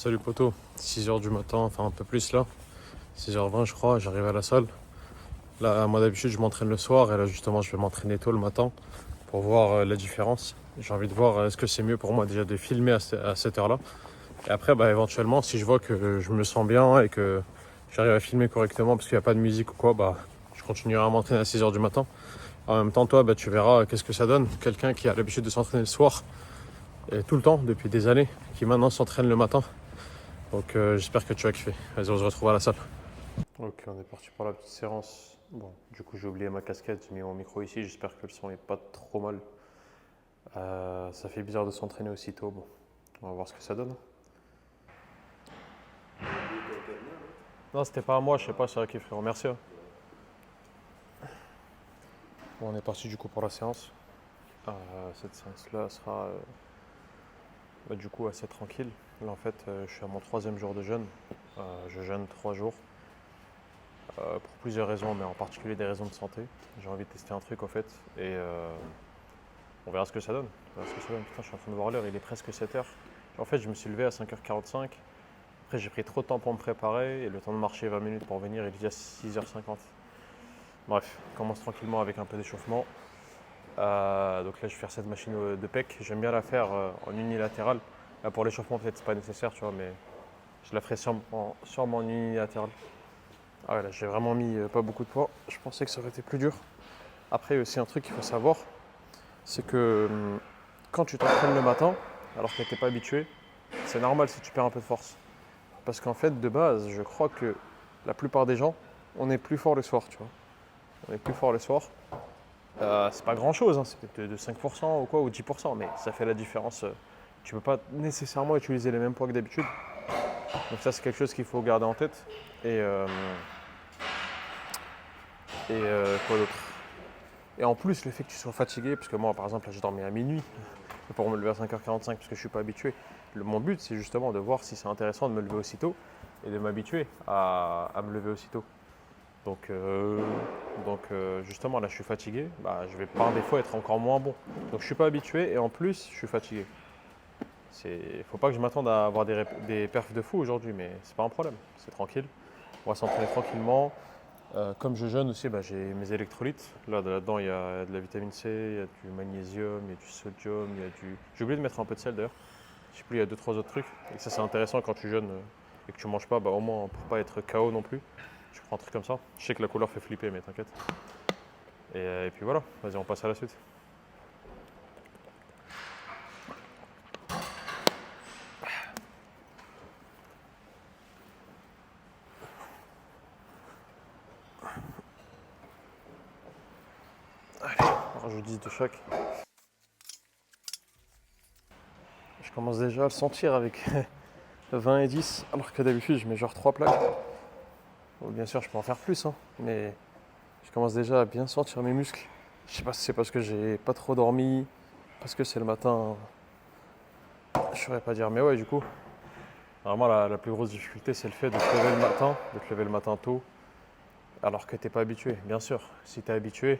Salut poto, 6h du matin, enfin un peu plus là, 6h20 je crois, j'arrive à la salle. Là, moi d'habitude je m'entraîne le soir et là justement je vais m'entraîner tôt le matin pour voir la différence. J'ai envie de voir est-ce que c'est mieux pour moi déjà de filmer à cette heure-là. Et après éventuellement si je vois que je me sens bien et que j'arrive à filmer correctement parce qu'il n'y a pas de musique ou quoi, je continuerai à m'entraîner à 6h du matin. En même temps toi tu verras qu'est-ce que ça donne. Quelqu'un qui a l'habitude de s'entraîner le soir et tout le temps depuis des années, qui maintenant s'entraîne le matin. Donc j'espère que tu vas kiffer. Vas-y, on se retrouve à la salle. Ok, on est parti pour la petite séance. Bon, du coup j'ai oublié ma casquette, j'ai mis mon micro ici, j'espère que le son est pas trop mal. Ça fait bizarre de s'entraîner aussitôt. Bon, on va voir ce que ça donne. Non, c'était pas à moi, je sais pas, c'est vrai qu'il frérot. Merci. Hein. Bon, on est parti du coup pour la séance. Cette séance-là sera du coup assez tranquille. Là en fait, je suis à mon 3e jour de jeûne. Je jeûne 3 jours. Pour plusieurs raisons, mais en particulier des raisons de santé. J'ai envie de tester un truc en fait et on verra ce que ça donne. On verra ce que ça donne. Putain, je suis en train de voir l'heure, il est presque 7h. En fait, je me suis levé à 5h45. Après, j'ai pris trop de temps pour me préparer et le temps de marcher 20 minutes pour venir, il est déjà 6h50. Bref, on commence tranquillement avec un peu d'échauffement. Donc là, je vais faire cette machine de pec. J'aime bien la faire en unilatéral. Là, pour l'échauffement, peut-être c'est pas nécessaire, tu vois, mais je la ferai sûrement en unilatéral. Ah ouais, là, j'ai vraiment mis pas beaucoup de poids. Je pensais que ça aurait été plus dur. Après, il y a aussi un truc qu'il faut savoir, c'est que quand tu t'entraînes le matin, alors que tu n'es pas habitué, c'est normal si tu perds un peu de force. Parce qu'en fait, de base, je crois que la plupart des gens, on est plus fort le soir, tu vois. On est plus fort le soir. C'est pas grand chose, hein, c'est peut-être de 5% ou quoi, ou 10%, mais ça fait la différence. Tu peux pas nécessairement utiliser les mêmes poids que d'habitude. Donc ça, c'est quelque chose qu'il faut garder en tête. Et, euh, quoi d'autre? Et en plus, le fait que tu sois fatigué, parce que moi, par exemple, là, j'ai dormi à minuit pour me lever à 5h45 parce que je ne suis pas habitué. Mon but, c'est justement de voir si c'est intéressant de me lever aussitôt et de m'habituer à me lever aussitôt. Donc, justement, là, je suis fatigué. Je vais par défaut être encore moins bon. Donc, je ne suis pas habitué et en plus, je suis fatigué. Il ne faut pas que je m'attende à avoir des perfs de fou aujourd'hui, mais c'est pas un problème. C'est tranquille. On va s'entraîner tranquillement. Comme je jeûne aussi, j'ai mes électrolytes. Là-dedans, il y a de la vitamine C, il y a du magnésium, il y a du sodium, il y a du... J'ai oublié de mettre un peu de sel d'ailleurs. Je sais plus, il y a 2-3 autres trucs. Et ça, c'est intéressant quand tu jeûnes et que tu manges pas, au moins pour pas être KO non plus. Tu prends un truc comme ça. Je sais que la couleur fait flipper, mais t'inquiète. Et puis voilà, vas-y, on passe à la suite. Allez, on rajoute 10 de chaque. Je commence déjà à le sentir avec 20 et 10, alors que d'habitude, je mets genre 3 plaques. Bon, bien sûr, je peux en faire plus, hein, mais je commence déjà à bien sentir mes muscles. Je sais pas si c'est parce que j'ai pas trop dormi, parce que c'est le matin, je saurais pas dire. Mais ouais, du coup, vraiment la plus grosse difficulté, c'est le fait de te lever le matin, de te lever le matin tôt, alors que t'es pas habitué. Bien sûr, si t'es habitué,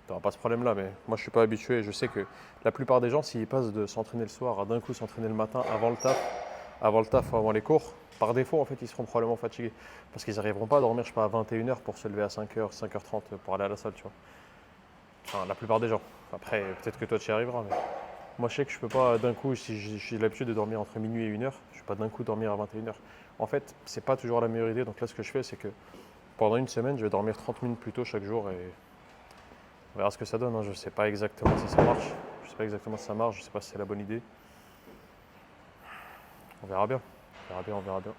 t'auras pas ce problème-là, mais moi je suis pas habitué. Je sais que la plupart des gens, s'ils passent de s'entraîner le soir à d'un coup s'entraîner le matin avant le taf ou avant les cours, par défaut, en fait, ils seront probablement fatigués. Parce qu'ils n'arriveront pas à dormir, je sais pas, à 21h pour se lever à 5h, 5h30 pour aller à la salle, tu vois. Enfin, la plupart des gens. Après, peut-être que toi, tu y arriveras. Mais... Moi, je sais que je peux pas d'un coup, si j'ai l'habitude de dormir entre minuit et 1h, je peux pas d'un coup dormir à 21h. En fait, c'est pas toujours la meilleure idée. Donc là, ce que je fais, c'est que pendant une semaine, je vais dormir 30 minutes plus tôt chaque jour et on verra ce que ça donne. Hein. Je sais pas exactement si ça marche. Je sais pas exactement si ça marche. Je sais pas si c'est la bonne idée. On verra bien. On verra bien, on verra bien.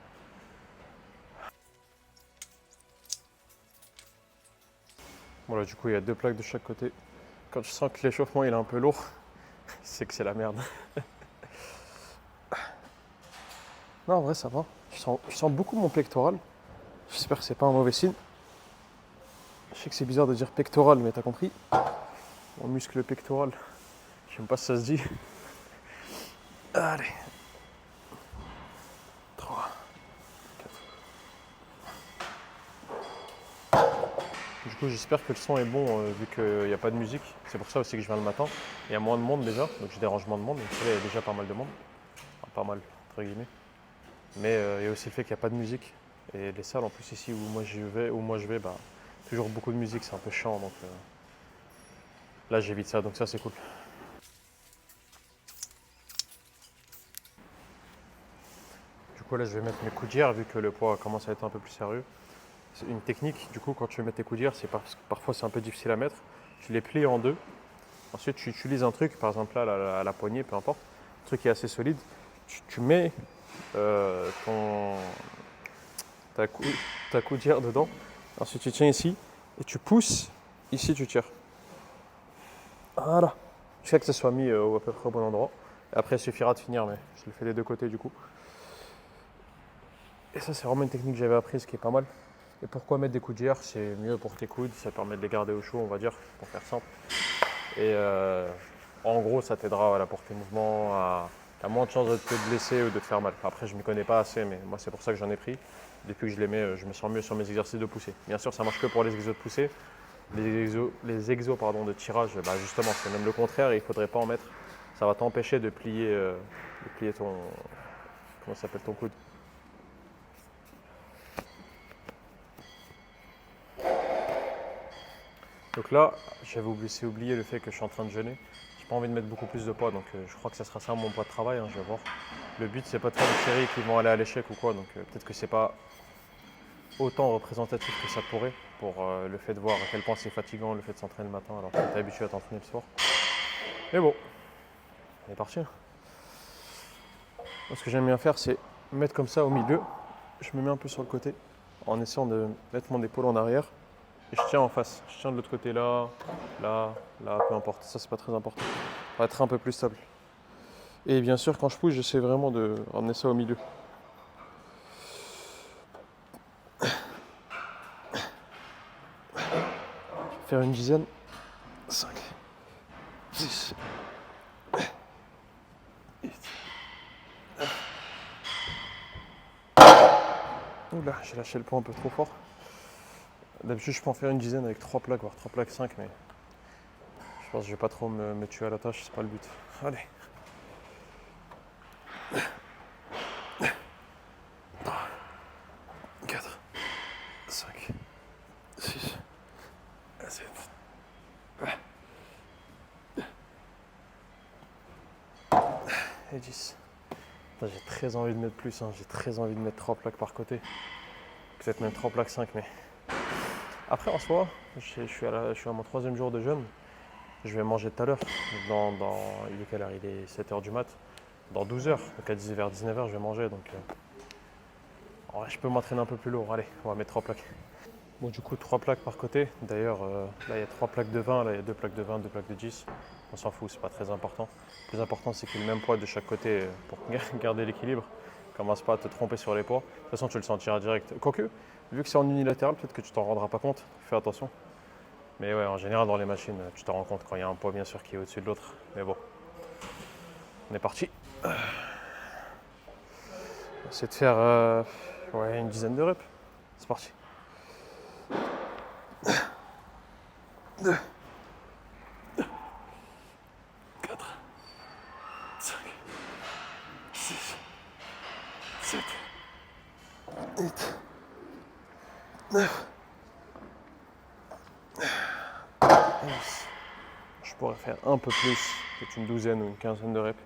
Voilà, du coup, il y a 2 plaques de chaque côté. Quand je sens que l'échauffement il est un peu lourd, c'est que c'est la merde. Non, en vrai, ça va. Je sens beaucoup mon pectoral. J'espère que c'est pas un mauvais signe. Je sais que c'est bizarre de dire pectoral, mais t'as compris. Mon muscle pectoral. Je sais même pas si ça se dit. Allez. 3, 4. Du coup, j'espère que le son est bon vu qu'il n'y a pas de musique. C'est pour ça aussi que je viens le matin. Il y a moins de monde déjà, donc je dérange moins de monde. Donc là, il y a déjà pas mal de monde. Enfin, pas mal, entre guillemets. Mais il y a aussi le fait qu'il n'y a pas de musique. Et les salles en plus ici où moi je vais, bah, toujours beaucoup de musique, c'est un peu chiant. Donc là j'évite ça, donc ça c'est cool. Du coup là je vais mettre mes coudières vu que le poids commence à être un peu plus sérieux. C'est une technique, du coup quand tu mets tes coudières, c'est parce que parfois c'est un peu difficile à mettre. Tu les plies en deux. Ensuite tu utilises un truc, par exemple là à la poignée, peu importe, un truc qui est assez solide. Tu mets euh, ton, ta, cou- ta coudière dedans. Ensuite tu tiens ici et tu pousses. Ici tu tires. Voilà. Jusqu'à que ce soit mis à peu près au bon endroit. Et après il suffira de finir, mais je le fais des deux côtés du coup. Et ça c'est vraiment une technique que j'avais apprise qui est pas mal. Et pourquoi mettre des coudières? C'est mieux pour tes coudes, ça permet de les garder au chaud, on va dire, pour faire simple. Et en gros, ça t'aidera voilà, pour tes mouvements, à moins de chances de te blesser ou de te faire mal. Après, je ne m'y connais pas assez, mais moi, c'est pour ça que j'en ai pris. Depuis que je les mets, je me sens mieux sur mes exercices de poussée. Bien sûr, ça marche que pour les exos de poussée. Les exos pardon, de tirage, bah, justement, c'est même le contraire, il ne faudrait pas en mettre. Ça va t'empêcher de plier ton, comment ça s'appelle, ton coude. Donc là, j'avais oublié le fait que je suis en train de jeûner. J'ai pas envie de mettre beaucoup plus de poids, donc je crois que ça sera ça mon poids de travail, hein, je vais voir. Le but, c'est pas de faire des séries qui vont aller à l'échec ou quoi, donc peut-être que c'est pas autant représentatif que ça pourrait pour le fait de voir à quel point c'est fatigant le fait de s'entraîner le matin alors que tu es habitué à t'entraîner le soir. Mais bon, on est parti. Moi, ce que j'aime bien faire, c'est mettre comme ça au milieu. Je me mets un peu sur le côté en essayant de mettre mon épaule en arrière. Et je tiens en face. Je tiens de l'autre côté là, là, là, peu importe. Ça, c'est pas très important. Pour être un peu plus stable. Et bien sûr, quand je pousse, j'essaie vraiment de ramener ça au milieu. Faire une dizaine. 5, 6, 8. Oula, j'ai lâché le poids un peu trop fort. D'habitude, je peux en faire une dizaine avec 3 plaques, voire 3 plaques 5, mais je pense que je vais pas trop me tuer à la tâche, c'est pas le but. Allez. 4, 5, 6, 7, et 10. J'ai très envie de mettre plus, hein. J'ai très envie de mettre 3 plaques par côté. Peut-être même 3 plaques 5, mais après en soi, je suis à mon 3e jour de jeûne. Je vais manger tout à l'heure. Il est quelle heure? Il est 7h du mat. Dans 12 heures, donc vers 19h, je vais manger. Donc ouais, je peux m'entraîner un peu plus lourd. Allez, on va mettre 3 plaques. Bon, du coup, 3 plaques par côté. D'ailleurs, là, il y a 3 plaques de 20, là, il y a 2 plaques de 20, 2 plaques de 10. On s'en fout, c'est pas très important. Le plus important, c'est qu'il y ait le même poids de chaque côté pour garder l'équilibre. Commence pas à te tromper sur les poids. De toute façon, tu le sentiras direct. Quoique, vu que c'est en unilatéral, peut-être que tu t'en rendras pas compte. Fais attention. Mais ouais, en général, dans les machines, tu t'en rends compte quand il y a un poids, bien sûr, qui est au-dessus de l'autre. Mais bon, on est parti. C'est de faire ouais, une dizaine de reps. C'est parti. 2, 4, 5, 6, 7, 8, 9, 10. Je pourrais faire un peu plus, peut-être une douzaine ou une quinzaine de reps.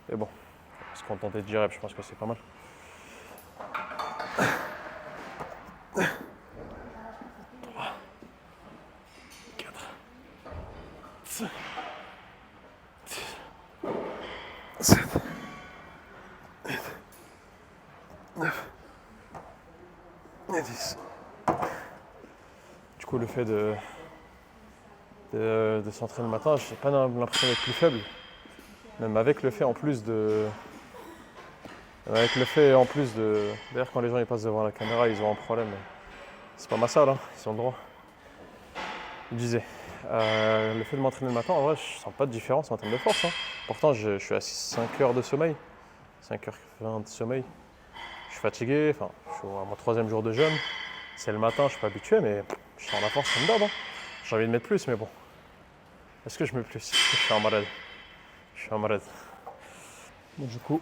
Mais bon, on va se contenter de 10 reps, je pense que c'est pas mal. 4, 5, 6, 7, 8, 9 et 10. Du coup, le fait de s'entraîner le matin, j'ai pas l'impression d'être plus faible. Même avec le fait en plus de. D'ailleurs, quand les gens ils passent devant la caméra, ils ont un problème. C'est pas ma salle, hein, ils ont le droit. Je disais, le fait de m'entraîner le matin, en vrai, je sens pas de différence en termes de force. Hein. Pourtant, je suis à 5 heures de sommeil, 5h20 de sommeil. Je suis fatigué, enfin, je suis à mon 3e jour de jeûne. C'est le matin, je suis pas habitué, mais je sens la force comme d'hab. Hein. J'ai envie de mettre plus, mais bon. Est-ce que je mets plus? Je suis en malade. Je suis en malade. Bon, du coup,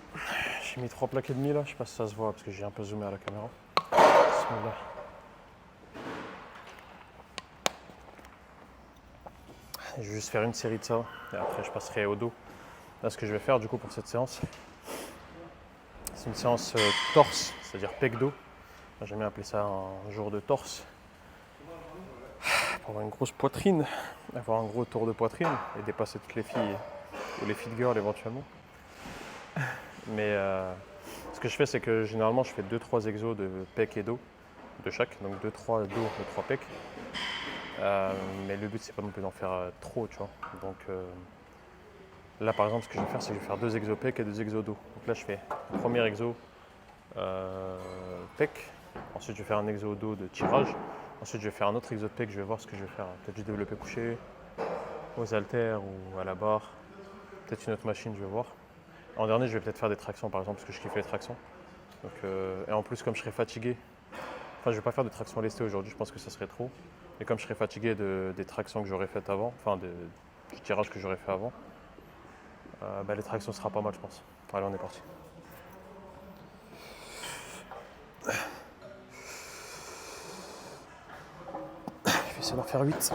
J'ai mis 3 plaques et demi là, je sais pas si ça se voit parce que j'ai un peu zoomé à la caméra. Bismillah. Je vais juste faire une série de ça et après je passerai au dos. Là ce que je vais faire du coup pour cette séance, c'est une séance torse, c'est-à-dire pec dos. J'aime bien appeler ça un jour de torse. Pour avoir une grosse poitrine, avoir un gros tour de poitrine et dépasser toutes les filles ou les fit girls éventuellement. Mais ce que je fais, c'est que généralement je fais 2-3 exos de pec et dos de chaque, donc 2-3 dos et 3 pec. Mais le but c'est pas non plus d'en faire trop, tu vois. Donc là par exemple, ce que je vais faire, c'est que je vais faire 2 exos pec et 2 exos dos. Donc là je fais le premier exo pec, ensuite je vais faire un exo dos de tirage. Ensuite, je vais faire un autre exo de pec, je vais voir ce que je vais faire. Peut-être du développé couché, aux haltères ou à la barre. Peut-être une autre machine, je vais voir. En dernier, je vais peut-être faire des tractions par exemple, parce que je kiffe les tractions. Donc, et en plus, comme je serai fatigué, enfin, je vais pas faire de tractions lestées aujourd'hui, je pense que ça serait trop. Et comme je serai fatigué des tractions que j'aurais faites avant, enfin du tirage que j'aurais fait avant, les tractions sera pas mal, je pense. Allez, on est parti. Je vais essayer d'en faire 8.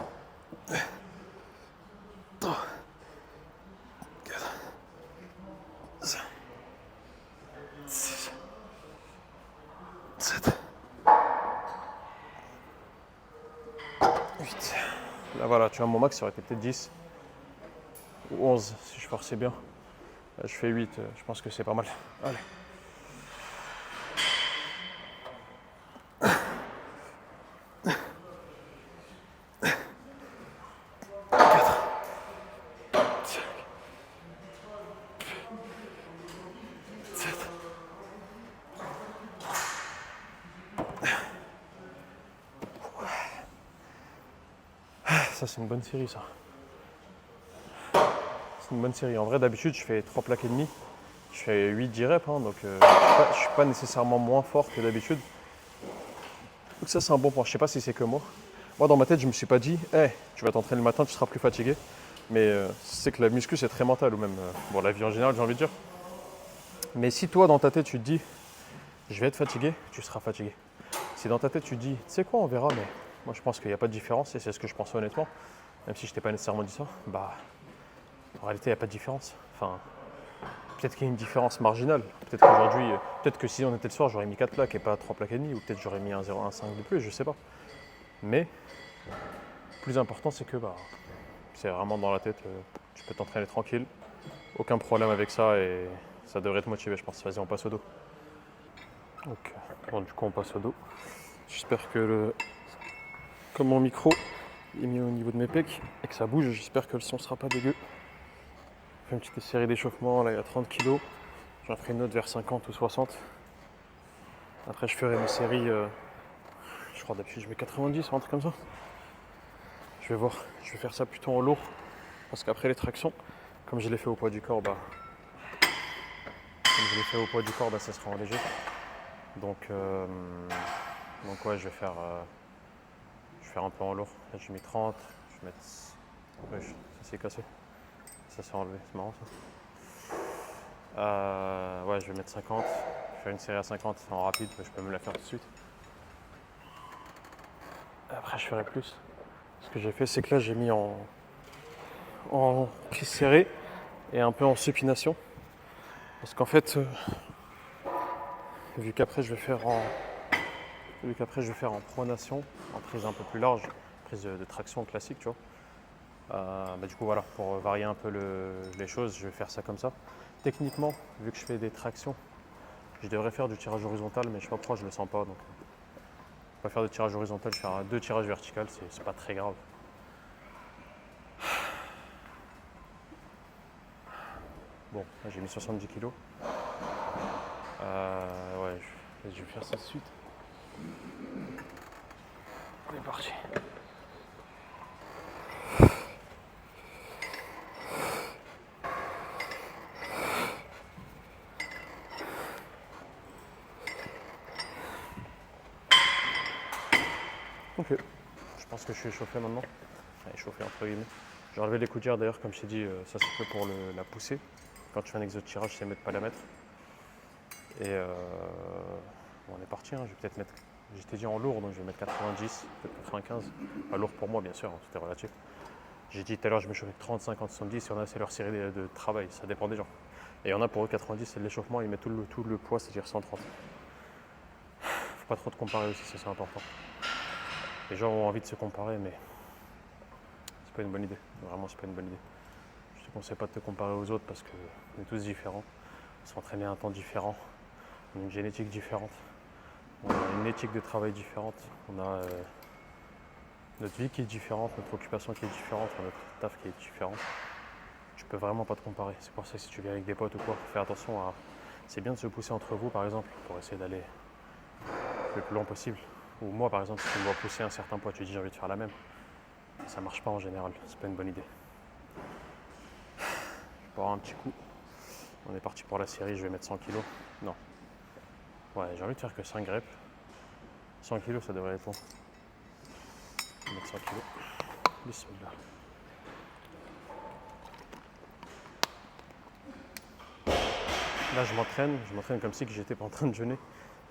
8. Là voilà, tu vois, mon max ça aurait été peut-être 10 ou 11 si je forçais bien. Là, je fais 8, je pense que c'est pas mal. Allez. Ça c'est une bonne série ça. C'est une bonne série. En vrai d'habitude je fais 3 plaques et demi. Je fais 8-10 reps, hein, donc je suis pas nécessairement moins fort que d'habitude. Donc ça c'est un bon point. Je sais pas si c'est que moi. Moi dans ma tête je me suis pas dit hey, tu vas t'entraîner le matin, tu seras plus fatigué. Mais c'est que la muscu c'est très mental, ou même bon, la vie en général j'ai envie de dire. Mais si toi dans ta tête tu te dis je vais être fatigué, tu seras fatigué. Si dans ta tête tu te dis tu sais quoi, on verra, mais moi je pense qu'il n'y a pas de différence et c'est ce que je pense honnêtement. Même si je t'ai pas nécessairement dit ça, en réalité il n'y a pas de différence. Enfin, peut-être qu'il y a une différence marginale. Peut-être qu'aujourd'hui, peut-être que si on était le soir, j'aurais mis 4 plaques et pas 3 plaques et demi, ou peut-être j'aurais mis un 0,15 de plus, je sais pas. Mais le plus important c'est que c'est vraiment dans la tête, tu peux t'entraîner tranquille, aucun problème avec ça et ça devrait te motiver, je pense. Vas-y, on passe au dos. Donc, bon, du coup on passe au dos. J'espère que comme mon micro est mis au niveau de mes pecs et que ça bouge, j'espère que le son sera pas dégueu. Je fais une petite série d'échauffement, là il y a 30 kg. J'en ferai une autre vers 50 ou 60. Après je ferai mes séries, je crois d'habitude je mets 90 ou un truc comme ça. Je vais voir, je vais faire ça plutôt en lourd. Parce qu'après les tractions, comme je l'ai fait au poids du corps, ça sera en léger. Donc ouais, je vais faire un peu en lourd. Là j'ai mis 30, je vais mettre. Oui, ça s'est cassé. Ça s'est enlevé, c'est marrant ça. Ouais, je vais mettre 50. Je vais faire une série à 50 en rapide, mais je peux me la faire tout de suite. Après, je ferai plus. Ce que j'ai fait, c'est que là, j'ai mis en prise serrée et un peu en supination. Parce qu'en fait, vu qu'après, je vais faire en pronation, en prise un peu plus large, prise de traction classique, tu vois. Du coup, voilà, pour varier un peu les choses, je vais faire ça comme ça. Techniquement, vu que je fais des tractions, je devrais faire du tirage horizontal, mais je sais pas pourquoi je le sens pas. Donc, je vais pas faire de tirage horizontal, je vais faire 2 tirages verticaux, c'est pas très grave. Bon, là j'ai mis 70 kg. Ouais, je vais faire ça de suite. On est parti. Ok, je pense que je suis échauffé maintenant. Enfin, échauffé entre guillemets. J'ai enlevé les coudières d'ailleurs, comme je t'ai dit, ça c'est fait pour la poussée. Quand tu fais un exo de tirage, c'est mieux de ne pas la mettre. Et on est parti, hein. Je vais peut-être mettre, j'étais dit en lourd, donc je vais mettre 90, peut-être 95. Pas lourd pour moi, bien sûr, c'était relatif. J'ai dit tout à l'heure, je me chauffais 30, 50, 70. Il y en a, c'est leur série de travail, ça dépend des gens. Et il y en a pour eux, 90, c'est de l'échauffement, ils mettent tout le poids, c'est-à-dire 130. Faut pas trop te comparer aussi, ça c'est important. Les gens ont envie de se comparer, mais c'est pas une bonne idée. Vraiment, c'est pas une bonne idée. Je te conseille pas de te comparer aux autres parce qu'on est tous différents. On s'entraîne à un temps différent. On a une génétique différente. On a une éthique de travail différente. On a notre vie qui est différente, notre occupation qui est différente, notre taf qui est différent. Tu peux vraiment pas te comparer. C'est pour ça que si tu viens avec des potes ou quoi, fais attention à. C'est bien de se pousser entre vous, par exemple, pour essayer d'aller le plus loin possible. Ou moi, par exemple, si tu me vois pousser un certain poids, tu dis j'ai envie de faire la même. Ça marche pas en général. C'est pas une bonne idée. Je vais boire un petit coup. On est parti pour la série. Je vais mettre 100 kg. Non. Ouais, j'ai envie de faire que 5 reps. 100 kg, ça devrait être bon. Je vais mettre 100 kg. Bismillah. Là, je m'entraîne comme si j'étais pas en train de jeûner,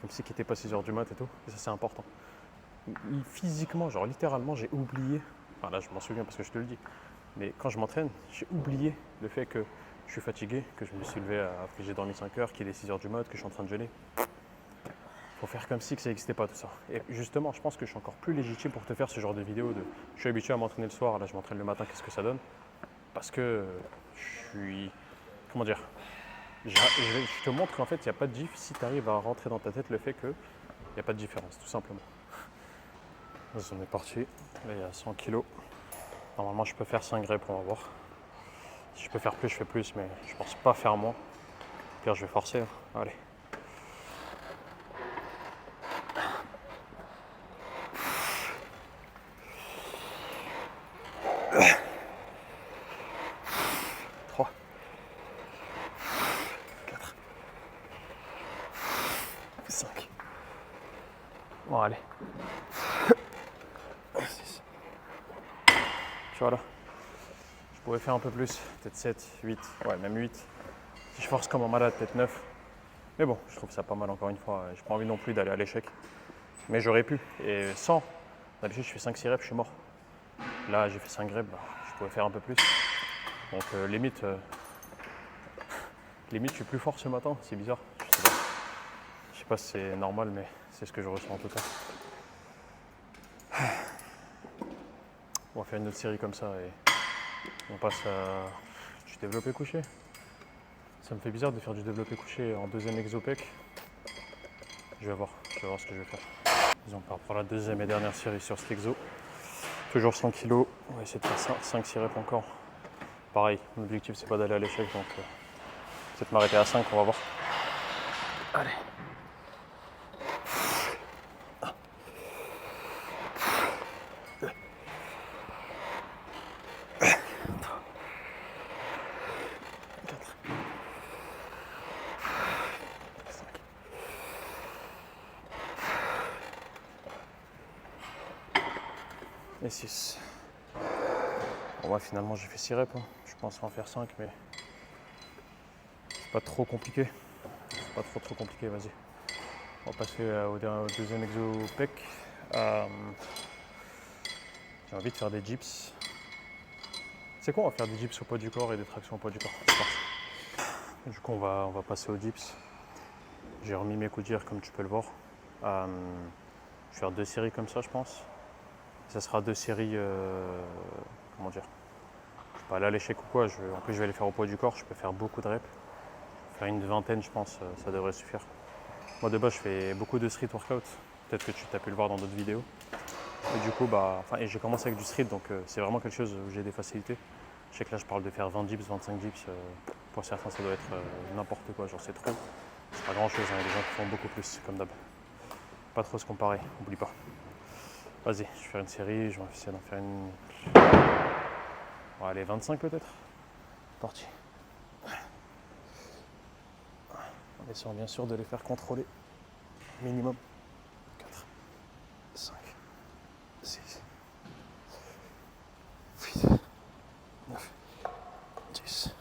comme si qu'il n'était pas 6 heures du mat et tout. Et ça, c'est important. Physiquement, genre littéralement, j'ai oublié. Enfin, là, je m'en souviens parce que je te le dis. Mais quand je m'entraîne, j'ai oublié le fait que je suis fatigué, que je me suis levé après que j'ai dormi 5 heures, qu'il est 6 heures du mat, que je suis en train de jeûner. Faut faire comme si que ça n'existait pas tout ça. Et justement, je pense que je suis encore plus légitime pour te faire ce genre de vidéo de je suis habitué à m'entraîner le soir, là je m'entraîne le matin, qu'est-ce que ça donne? Parce que je suis. Comment dire? Je te montre qu'en fait, il n'y a pas de diff si tu arrives à rentrer dans ta tête le fait qu'il n'y a pas de différence, tout simplement. On est parti. Là, il y a 100 kg. Normalement, je peux faire 5 reps, on va voir. Si je peux faire plus, je fais plus, mais je pense pas faire moins. Pire, je vais forcer. Allez. Bon, allez. 6. Tu vois là, je pourrais faire un peu plus, peut-être 7, 8, ouais, même 8. Si je force comme un malade, peut-être 9. Mais bon, je trouve ça pas mal encore une fois. J'ai pas envie non plus d'aller à l'échec. Mais j'aurais pu. Et sans, d'habitude, je fais 5-6 reps, je suis mort. Là, j'ai fait 5 reps, bah, je pourrais faire un peu plus. Donc, limite, je suis plus fort ce matin, c'est bizarre. Je sais pas si c'est normal, mais c'est ce que je ressens en tout cas. On va faire une autre série comme ça et on passe du développé couché. Ça me fait bizarre de faire du développé couché en deuxième exopec. Je vais voir ce que je vais faire. On part pour la deuxième et dernière série sur cet exo. Toujours 100 kg. On va essayer de faire 5-6 reps encore. Pareil, l'objectif c'est pas d'aller à l'échec, donc peut-être m'arrêter à 5, on va voir. Allez. Et 6. Bon, ouais, finalement j'ai fait 6 reps. Je pense en faire 5, mais c'est pas trop compliqué. C'est pas trop compliqué, vas-y. On va passer au deuxième exo pec. J'ai envie de faire des dips. C'est quoi, on va faire des dips au poids du corps et des tractions au poids du corps. C'est parti. Du coup, on va passer aux dips. J'ai remis mes coudières comme tu peux le voir. Je vais faire 2 séries comme ça, je pense. Ça sera 2 séries, comment dire, je vais pas aller à l'échec ou quoi. En plus, je vais les faire au poids du corps. Je peux faire beaucoup de reps. Faire une vingtaine, je pense, ça devrait suffire. Moi, de base, je fais beaucoup de street workout. Peut-être que tu as pu le voir dans d'autres vidéos. Et du coup, et j'ai commencé avec du street, donc c'est vraiment quelque chose où j'ai des facilités. Je sais que là, je parle de faire 20 dips, 25 dips. Pour certains, ça doit être n'importe quoi, genre c'est trop. C'est pas grand-chose, hein. Il y a des gens qui font beaucoup plus, comme d'hab. Pas trop se comparer, oublie pas. Vas-y, je vais faire une série, je vais essayer d'en faire une... Bon, allez, 25 peut-être. Parti. En essayant bien sûr de les faire contrôler. Minimum. 4, 5, 6, 8, 9, 10.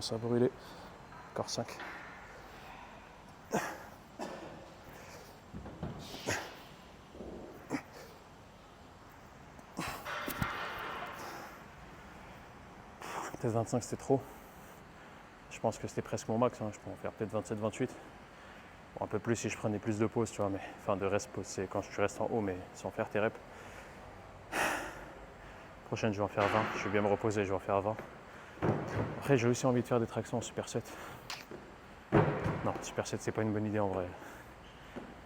commence à brûler. Encore 5. Peut-être 25 c'était trop. Je pense que c'était presque mon max, hein. Je peux en faire peut-être 27-28. Bon, un peu plus si je prenais plus de pauses, tu vois, mais enfin de rest pause, c'est quand tu restes en haut, mais sans faire tes reps. Prochaine, je vais en faire 20. Je vais bien me reposer, je vais en faire 20. Après, j'ai aussi envie de faire des tractions en superset. Non, superset, c'est pas une bonne idée en vrai.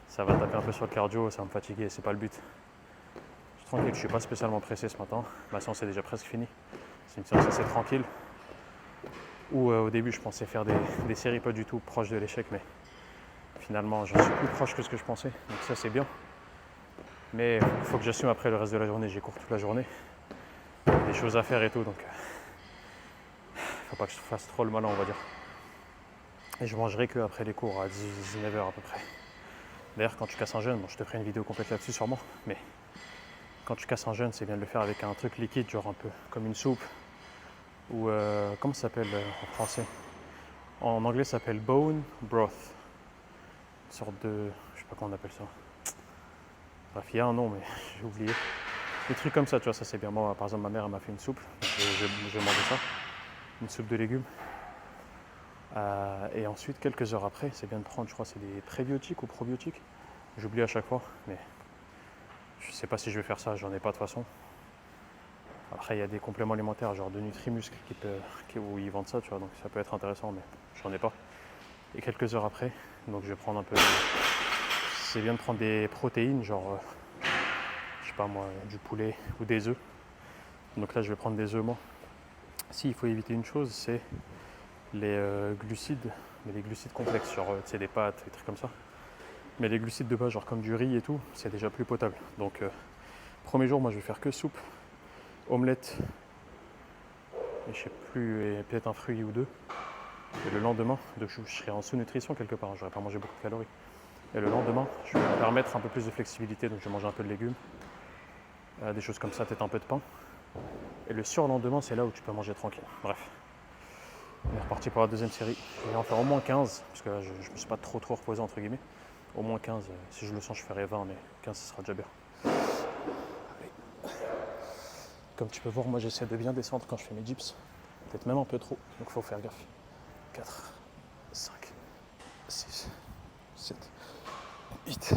Ça va taper un peu sur le cardio, ça va me fatiguer, c'est pas le but. Je suis tranquille, je suis pas spécialement pressé ce matin. Ma séance est déjà presque finie. C'est une séance assez tranquille. Où au début, je pensais faire des séries pas du tout proches de l'échec, mais finalement, j'en suis plus proche que ce que je pensais. Donc ça, c'est bien. Mais il faut que j'assume après le reste de la journée. J'ai cours toute la journée. Des choses à faire et tout, donc faut pas que je fasse trop le malin, on va dire. Et je mangerai que après les cours à 19h à peu près. D'ailleurs, quand tu casses un jeûne, bon, je te ferai une vidéo complète là-dessus sûrement, mais quand tu casses un jeûne, c'est bien de le faire avec un truc liquide, genre un peu comme une soupe, ou comment ça s'appelle en français? En anglais, ça s'appelle bone broth. Une sorte de, je sais pas comment on appelle ça. Bref, il y a un nom, mais j'ai oublié. Des trucs comme ça, tu vois, ça c'est bien. Moi, par exemple, ma mère, elle m'a fait une soupe, donc je vais manger ça, une soupe de légumes. Et ensuite, quelques heures après, c'est bien de prendre, je crois, c'est des prébiotiques ou probiotiques. J'oublie à chaque fois, mais je sais pas si je vais faire ça, j'en ai pas de toute façon. Après, il y a des compléments alimentaires, genre de Nutrimuscle, où ils vendent ça, tu vois, donc ça peut être intéressant, mais j'en ai pas. Et quelques heures après, donc je vais prendre un peu. C'est bien de prendre des protéines, genre, je sais pas moi, du poulet ou des œufs. Donc là, je vais prendre des œufs, moi. Si, il faut éviter une chose, c'est les glucides, mais les glucides complexes, genre, tu sais, des pâtes, des trucs comme ça. Mais les glucides de base, genre comme du riz et tout, c'est déjà plus potable. Donc, premier jour, moi, je vais faire que soupe, omelette, et je sais plus, et peut-être un fruit ou deux. Et le lendemain, donc je serai en sous-nutrition quelque part, j'aurais pas mangé beaucoup de calories. Et le lendemain, je vais me permettre un peu plus de flexibilité, donc je vais manger un peu de légumes, des choses comme ça, peut-être un peu de pain. Et le surlendemain, c'est là où tu peux manger tranquille. Bref, on est reparti pour la deuxième série. Je vais en faire au moins 15, parce que là, je ne me suis pas trop reposé, entre guillemets. Au moins 15, si je le sens, je ferai 20, mais 15, ce sera déjà bien. Comme tu peux voir, moi, j'essaie de bien descendre quand je fais mes dips. Peut-être même un peu trop, donc il faut faire gaffe. 4, 5, 6, 7, 8.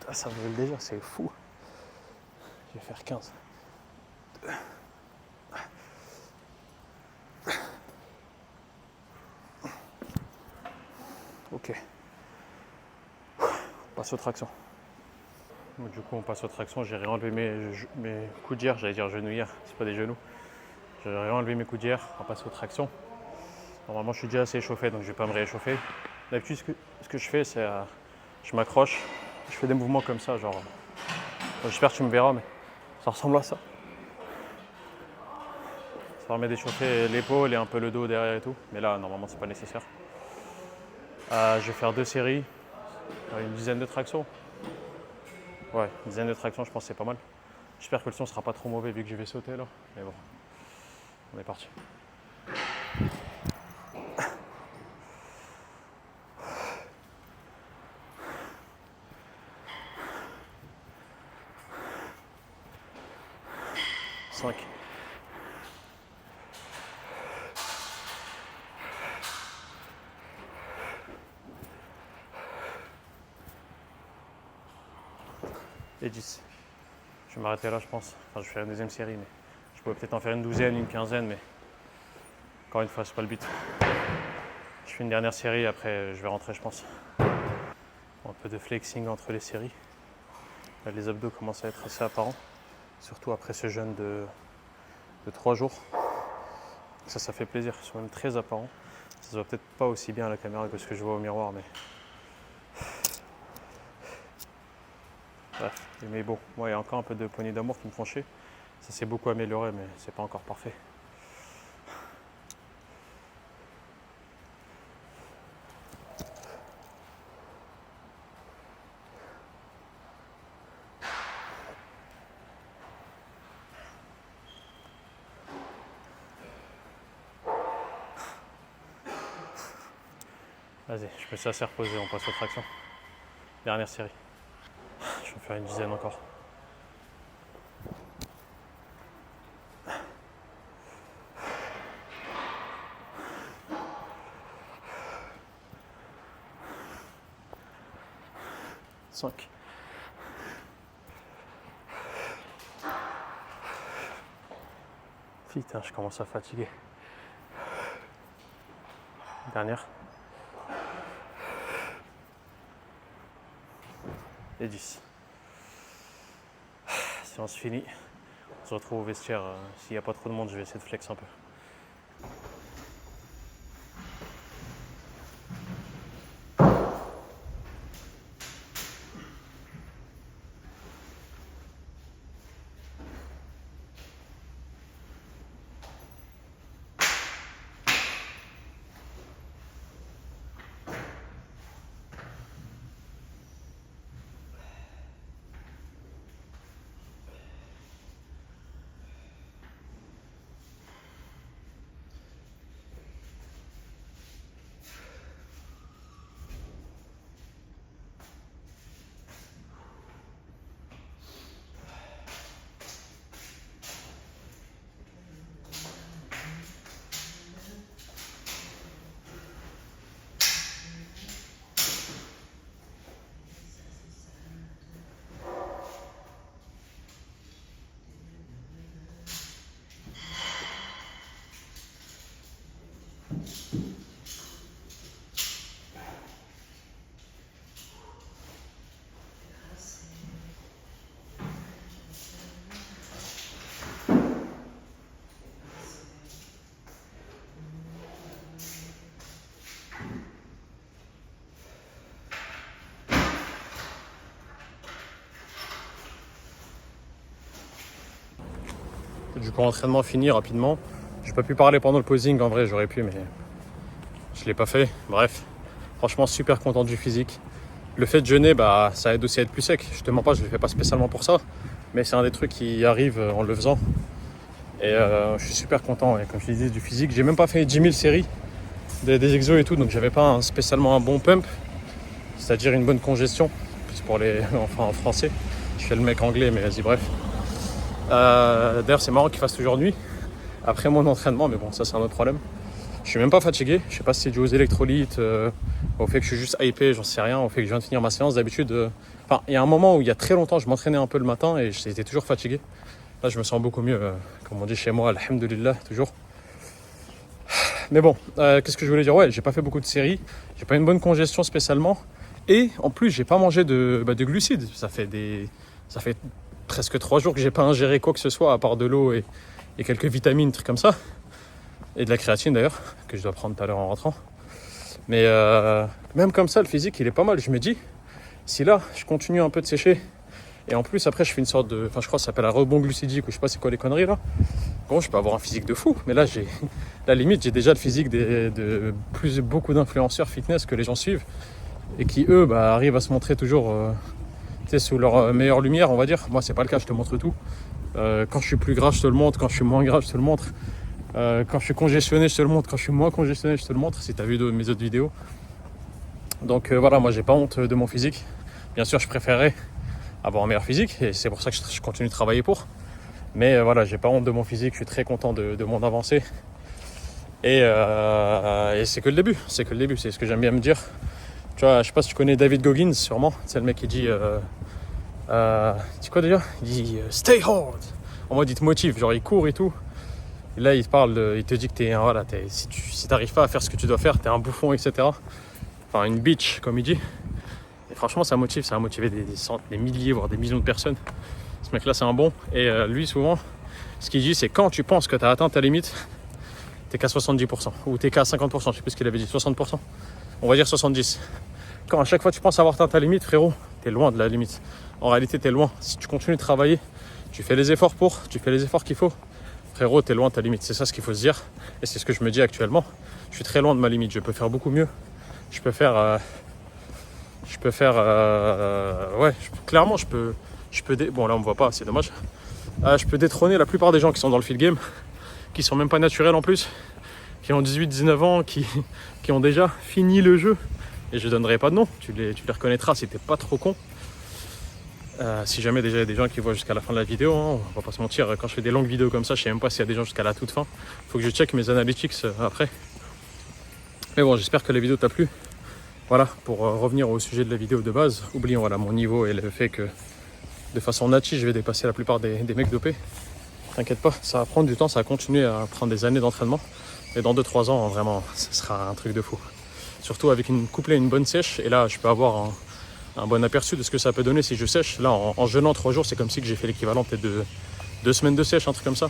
Ah, ça brûle déjà, c'est fou. Je vais faire 15. Ok. On passe aux tractions. Donc, du coup, on passe aux tractions. J'ai réenlevé mes coudières, j'allais dire genouillères, c'est pas des genoux. J'ai réenlevé mes coudières, on passe aux tractions. Normalement, je suis déjà assez échauffé, donc je vais pas me rééchauffer. D'habitude, ce que je fais, c'est je m'accroche, je fais des mouvements comme ça, genre. J'espère que tu me verras, mais ça ressemble à ça. Ça permet d'échauffer l'épaule et un peu le dos derrière et tout. Mais là, normalement, c'est pas nécessaire. Je vais faire 2 séries, une dizaine de tractions. Ouais, une dizaine de tractions, je pense que c'est pas mal. J'espère que le son sera pas trop mauvais vu que je vais sauter là. Mais bon, on est parti. Cinq. Et 10. Je vais m'arrêter là, je pense. Enfin, je vais faire une deuxième série, mais je pourrais peut-être en faire une douzaine, une quinzaine, mais encore une fois, c'est pas le but. Je fais une dernière série, après je vais rentrer, je pense. Un peu de flexing entre les séries. Là, les abdos commencent à être assez apparents, surtout après ce jeûne de 3 jours. Ça fait plaisir, ils sont même très apparents. Ça se voit peut-être pas aussi bien à la caméra que ce que je vois au miroir, mais bref. Mais bon, moi il y a encore un peu de poignées d'amour qui me font chier. Ça s'est beaucoup amélioré, mais c'est pas encore parfait. Vas-y, je me suis assez reposé, on passe aux tractions. Dernière série. Je vais en faire une dizaine encore. Cinq. Putain, je commence à fatiguer. Dernière. Et 10. Séance finie. On se retrouve au vestiaire. S'il n'y a pas trop de monde, je vais essayer de flex un peu. Du coup, entraînement fini rapidement. J'ai pas pu parler pendant le posing, en vrai j'aurais pu, mais je l'ai pas fait. Bref, franchement super content du physique. Le fait de jeûner, bah, ça aide aussi à être plus sec. Je te mens pas, je le fais pas spécialement pour ça, mais c'est un des trucs qui arrive en le faisant. Et je suis super content, ouais, comme je te disais, du physique. J'ai même pas fait 10 000 séries des exos et tout, donc j'avais pas spécialement un bon pump, c'est-à-dire une bonne congestion, plus pour les, enfin en français. Je fais le mec anglais, mais vas-y, bref. D'ailleurs, c'est marrant qu'il fasse toujours nuit après mon entraînement, mais bon, ça c'est un autre problème. Je suis même pas fatigué, je sais pas si c'est dû aux électrolytes, au fait que je suis juste hypé, j'en sais rien, au fait que je viens de finir ma séance. D'habitude, enfin, il y a un moment où il y a très longtemps, je m'entraînais un peu le matin et j'étais toujours fatigué. Là, je me sens beaucoup mieux, comme on dit chez moi, alhamdoulilah, toujours. Mais bon, qu'est-ce que je voulais dire? Ouais, j'ai pas fait beaucoup de séries, j'ai pas une bonne congestion spécialement, et en plus, j'ai pas mangé de glucides. Ça fait presque 3 jours que j'ai pas ingéré quoi que ce soit à part de l'eau et quelques vitamines, trucs comme ça. Et de la créatine d'ailleurs, que je dois prendre tout à l'heure en rentrant. Mais même comme ça, le physique, il est pas mal. Je me dis, si là, je continue un peu de sécher, et en plus, après, je fais une sorte de... Enfin, je crois que ça s'appelle un rebond glucidique, ou je sais pas c'est quoi les conneries là. Bon, je peux avoir un physique de fou, mais là, la limite, j'ai déjà le physique de beaucoup d'influenceurs fitness que les gens suivent, et qui, eux, bah, arrivent à se montrer toujours sous leur meilleure lumière, on va dire. Moi, c'est pas le cas, je te montre tout. Quand je suis plus gras, je te le montre. Quand je suis moins gras, je te le montre. Quand je suis congestionné, je te le montre. Quand je suis moins congestionné, je te le montre. Si tu as vu mes autres vidéos. Donc voilà, moi j'ai pas honte de mon physique. Bien sûr, je préférerais avoir un meilleur physique et c'est pour ça que je continue de travailler pour. Mais voilà, j'ai pas honte de mon physique. Je suis très content de mon avancée. Et c'est que le début. C'est que le début. C'est ce que j'aime bien me dire. Tu vois, je sais pas si tu connais David Goggins, sûrement. C'est le mec qui dit. C'est quoi déjà? Il dit stay hard. En mode il te motive, genre il court et tout. Et là, il te dit que si t'arrives pas à faire ce que tu dois faire, t'es un bouffon, etc. Enfin, une bitch, comme il dit. Et franchement, ça motive, ça a motivé des centaines, des milliers, voire des millions de personnes. Ce mec-là, c'est un bon. Et lui, souvent, ce qu'il dit, c'est quand tu penses que t'as atteint ta limite, t'es qu'à 70%. Ou t'es qu'à 50%, je sais plus ce qu'il avait dit, 60%. On va dire 70%. Quand à chaque fois tu penses avoir atteint ta limite, frérot, t'es loin de la limite. En réalité, t'es loin. Si tu continues de travailler, tu fais les efforts qu'il faut, frérot, t'es loin de ta limite. C'est ça ce qu'il faut se dire. Et c'est ce que je me dis actuellement. Je suis très loin de ma limite. Je peux faire beaucoup mieux. Clairement, bon, là, on me voit pas, c'est dommage. Je peux détrôner la plupart des gens qui sont dans le field game, qui sont même pas naturels en plus, qui ont 18-19 ans, qui ont déjà fini le jeu. Et je donnerai pas de nom, tu les reconnaîtras si t'es pas trop con. Si jamais déjà il y a des gens qui voient jusqu'à la fin de la vidéo, hein, on va pas se mentir, quand je fais des longues vidéos comme ça, je sais même pas s'il y a des gens jusqu'à la toute fin. Faut que je check mes analytics après. Mais bon, j'espère que la vidéo t'a plu. Voilà, pour revenir au sujet de la vidéo de base, oublions voilà, mon niveau et le fait que de façon naturelle, je vais dépasser la plupart des mecs dopés. T'inquiète pas, ça va prendre du temps, ça va continuer à prendre des années d'entraînement. Et dans 2-3 ans, vraiment, ce sera un truc de fou. Surtout avec couplé à une bonne sèche, et là je peux avoir un bon aperçu de ce que ça peut donner si je sèche. Là en jeûnant 3 jours, c'est comme si j'ai fait l'équivalent peut-être de 2 semaines de sèche, un truc comme ça.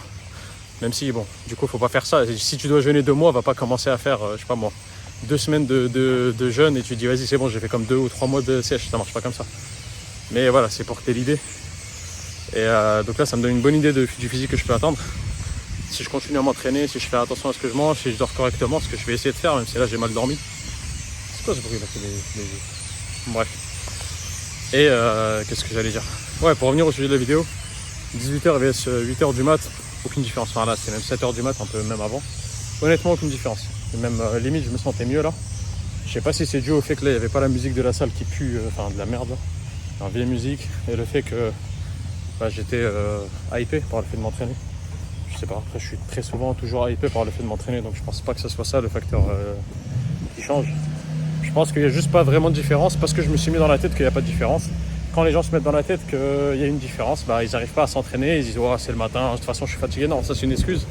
Même si bon, du coup faut pas faire ça. Si tu dois jeûner 2 mois, va pas commencer à faire, je sais pas moi, 2 semaines de jeûne et tu te dis vas-y c'est bon, j'ai fait comme 2 ou 3 mois de sèche, ça marche pas comme ça. Mais voilà, c'est pour que t'aies l'idée. Et donc là ça me donne une bonne idée du physique que je peux atteindre. Si je continue à m'entraîner, si je fais attention à ce que je mange, si je dors correctement, ce que je vais essayer de faire, même si là j'ai mal dormi. C'est quoi ce bruit là? Bref. Et qu'est-ce que j'allais dire? Ouais, pour revenir au sujet de la vidéo, 18h vs 8h du mat, aucune différence. Enfin là, c'est même 7h du mat, un peu même avant. Honnêtement, aucune différence. Et même limite, je me sentais mieux là. Je sais pas si c'est dû au fait que là, il n'y avait pas la musique de la salle qui pue, enfin de la merde là. La vieille musique, et le fait que j'étais hypé par le fait de m'entraîner. Je sais pas, après je suis très souvent toujours hypé par le fait de m'entraîner, donc je pense pas que ce soit ça le facteur qui change. Je pense qu'il n'y a juste pas vraiment de différence parce que je me suis mis dans la tête qu'il n'y a pas de différence. Quand les gens se mettent dans la tête qu'il y a une différence, ils n'arrivent pas à s'entraîner, ils disent oh, c'est le matin, de toute façon je suis fatigué. Non, ça c'est une excuse.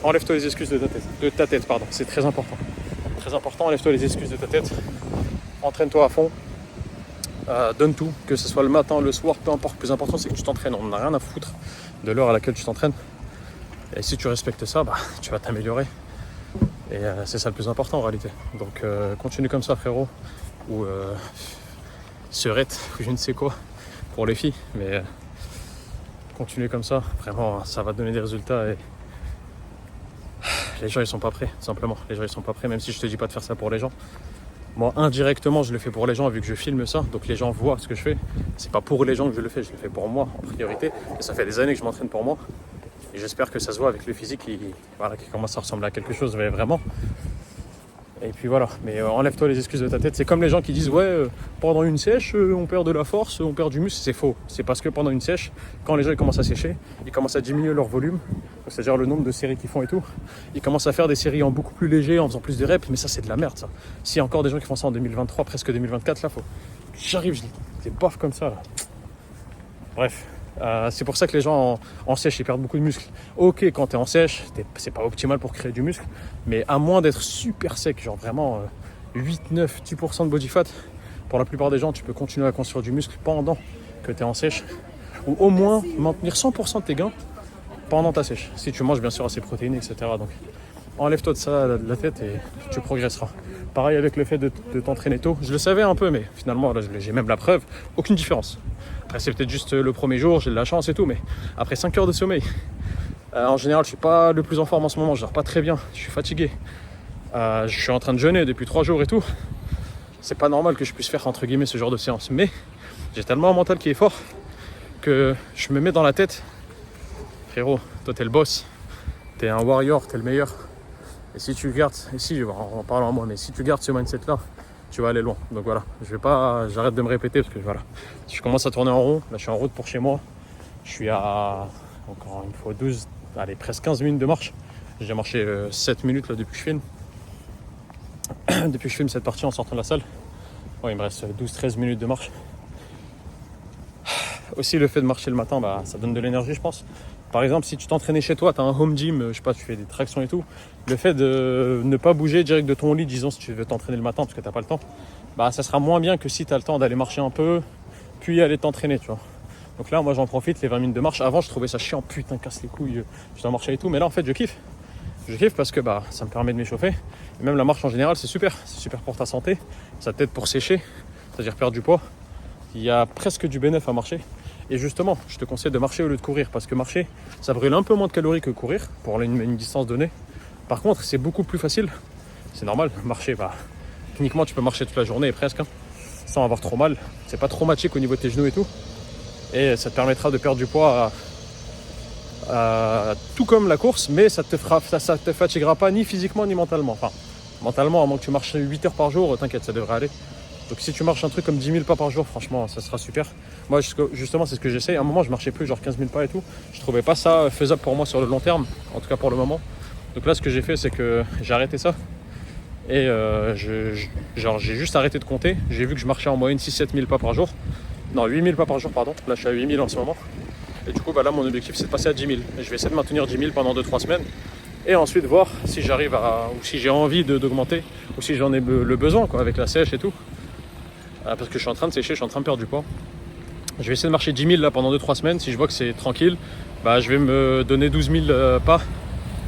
Enlève-toi les excuses de ta tête, pardon. C'est très important. Très important, enlève-toi les excuses de ta tête. Entraîne-toi à fond. Donne tout, que ce soit le matin, le soir, peu importe. Le plus important c'est que tu t'entraînes. On n'a rien à foutre de l'heure à laquelle tu t'entraînes. Et si tu respectes ça, tu vas t'améliorer. Et c'est ça le plus important en réalité. Donc continue comme ça frérot. Ou serette, ou je ne sais quoi pour les filles. Mais continue comme ça. Vraiment, ça va donner des résultats. Et les gens ils sont pas prêts, tout simplement. Les gens ils sont pas prêts, même si je te dis pas de faire ça pour les gens. Moi indirectement je le fais pour les gens vu que je filme ça. Donc les gens voient ce que je fais. C'est pas pour les gens que je le fais pour moi en priorité. Et ça fait des années que je m'entraîne pour moi. Et j'espère que ça se voit avec le physique qui commence à ressembler à quelque chose, mais vraiment. Et puis voilà, mais enlève-toi les excuses de ta tête. C'est comme les gens qui disent ouais, pendant une sèche, on perd de la force, on perd du muscle. C'est faux. C'est parce que pendant une sèche, quand les gens ils commencent à sécher, ils commencent à diminuer leur volume, c'est-à-dire le nombre de séries qu'ils font et tout. Ils commencent à faire des séries en beaucoup plus léger, en faisant plus de reps, mais ça c'est de la merde ça. S'il y a encore des gens qui font ça en 2023, presque 2024, là faut. J'arrive, je les baffe comme ça là. Bref. C'est pour ça que les gens en sèche ils perdent beaucoup de muscles. Ok, quand tu es en sèche, c'est pas optimal pour créer du muscle, mais à moins d'être super sec, genre vraiment 8-9-10% de body fat, pour la plupart des gens, tu peux continuer à construire du muscle pendant que tu es en sèche, ou au moins maintenir 100% de tes gains pendant ta sèche, si tu manges bien sûr assez protéines, etc. Donc enlève-toi de ça de la tête et tu progresseras. Pareil avec le fait de t'entraîner tôt, je le savais un peu, mais finalement là, j'ai même la preuve, aucune différence. Après c'est peut-être juste le premier jour, j'ai de la chance et tout, mais après 5 heures de sommeil, en général je suis pas le plus en forme en ce moment, je dors pas très bien, je suis fatigué. Je suis en train de jeûner depuis 3 jours et tout. C'est pas normal que je puisse faire entre guillemets ce genre de séance, mais j'ai tellement un mental qui est fort que je me mets dans la tête, frérot, toi t'es le boss, t'es un warrior, t'es le meilleur. Et si tu gardes, en parlant à moi, mais si tu gardes ce mindset-là, tu vas aller loin. Donc voilà, j'arrête de me répéter parce que voilà, je commence à tourner en rond. Là, je suis en route pour chez moi. Je suis à, encore une fois, 12, allez, presque 15 minutes de marche. J'ai marché 7 minutes là depuis que je filme. Depuis que je filme cette partie en sortant de la salle. Ouais, il me reste 12-13 minutes de marche. Aussi, le fait de marcher le matin, ça donne de l'énergie, je pense. Par exemple, si tu t'entraînais chez toi, tu as un home gym, je sais pas, tu fais des tractions et tout, le fait de ne pas bouger direct de ton lit, disons, si tu veux t'entraîner le matin parce que tu n'as pas le temps, ça sera moins bien que si tu as le temps d'aller marcher un peu, puis aller t'entraîner, tu vois. Donc là, moi, j'en profite, les 20 minutes de marche. Avant, je trouvais ça chiant, putain, casse les couilles, je dois marcher et tout. Mais là, en fait, je kiffe. Je kiffe parce que ça me permet de m'échauffer. Et même la marche en général, c'est super. C'est super pour ta santé. Ça t'aide pour sécher, c'est-à-dire perdre du poids. Il y a presque du bénéfice à marcher. Et justement, je te conseille de marcher au lieu de courir parce que marcher, ça brûle un peu moins de calories que courir pour une distance donnée. Par contre, c'est beaucoup plus facile. C'est normal, marcher, techniquement, tu peux marcher toute la journée presque, sans avoir trop mal. C'est pas traumatique au niveau de tes genoux et tout. Et ça te permettra de perdre du poids tout comme la course, mais ça te fatiguera pas ni physiquement ni mentalement. Enfin, mentalement, à moins que tu marches 8 heures par jour, t'inquiète, ça devrait aller. Donc si tu marches un truc comme 10 000 pas par jour, franchement, ça sera super. Moi, justement, c'est ce que j'essaye. À un moment, je marchais plus, genre 15 000 pas et tout. Je trouvais pas ça faisable pour moi sur le long terme, en tout cas pour le moment. Donc là, ce que j'ai fait, c'est que j'ai arrêté ça. Et j'ai juste arrêté de compter. J'ai vu que je marchais en moyenne 6-7 000 pas par jour. Non, 8 000 pas par jour, pardon. Là, je suis à 8 000 en ce moment. Et du coup, là, mon objectif, c'est de passer à 10 000. Et je vais essayer de maintenir 10 000 pendant 2-3 semaines. Et ensuite, voir si j'arrive ou si j'ai envie d'augmenter, ou si j'en ai le besoin, quoi, avec la sèche et tout. Parce que je suis en train de sécher, je suis en train de perdre du poids. Je vais essayer de marcher 10 000 là pendant 2-3 semaines. Si je vois que c'est tranquille, je vais me donner 12 000 pas,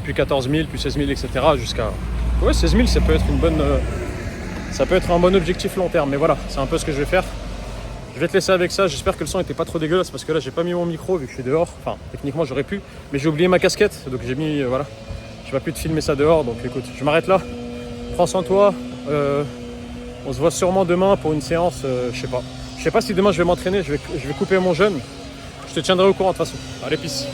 puis 14 000, puis 16 000, etc. jusqu'à... Ouais, 16 000, ça peut être ça peut être un bon objectif long terme. Mais voilà, c'est un peu ce que je vais faire. Je vais te laisser avec ça. J'espère que le son n'était pas trop dégueulasse parce que là, j'ai pas mis mon micro vu que je suis dehors. Enfin, techniquement, j'aurais pu, mais j'ai oublié ma casquette. Donc j'ai mis, voilà. J'ai pas pu te filmer ça dehors. Donc écoute, je m'arrête là. Prends soin de toi. On se voit sûrement demain pour une séance, je sais pas. Je sais pas si demain je vais m'entraîner, je vais couper mon jeûne. Je te tiendrai au courant de toute façon. Allez, peace.